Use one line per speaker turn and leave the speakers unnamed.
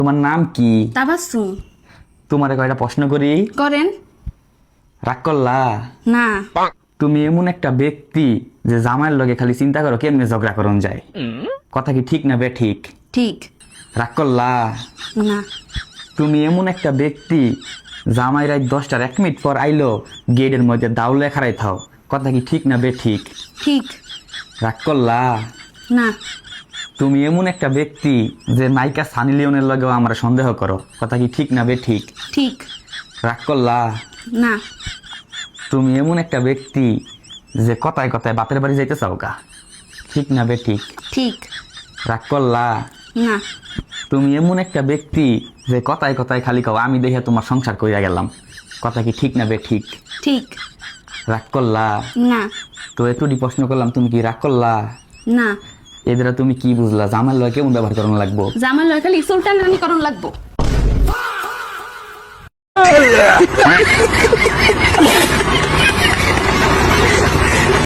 তোমার নাম কি?
তাবাসসুম।
তোমারে কয়টা প্রশ্ন করি?
করেন।
রাগ করলা?
না।
তুমি এমন একটা ব্যক্তি যে জামাইয়ের লগে খালি চিন্তা করো কেমনে ঝগড়া করন যায়। কথা কি ঠিক না বে ঠিক?
ঠিক।
রাগ করলা?
না।
তুমি এমন একটা ব্যক্তি জামাই রাত 10টার 1 মিনিট পর আইলো গেটের মধ্যে দাও লেখারাই থাও। কথা কি ঠিক না বে ঠিক?
ঠিক।
রাগ করলা?
না।
তুমি এমন একটা ব্যক্তি যে নায়িকা সানি লিওনের লগেও আমরা সন্দেহ করো। কথা কি ঠিক না বে ঠিক?
ঠিক।
রাগ করলা?
না।
তুমি এমন একটা ব্যক্তি যে কথায় কথায় বাপের বাড়ি যাইতে চাও গা। ঠিক না বে ঠিক?
ঠিক।
রাগ করলা?
না।
তুমি এমন একটা ব্যক্তি যে কথায় কথায় খালি কাও আমি দেখে তোমার সংসার কইরা গেলাম। কথা কি ঠিক না বে ঠিক?
ঠিক।
রাগ করলা?
না।
তো এতটি প্রশ্ন করলাম, তুমি কি রাগ করলা?
না।
এদের তুমি কি বুঝলা জামার লয় কেমন ব্যবহার করানো লাগবো?
জামাল লয় খালি সুলতান করণ লাগবো।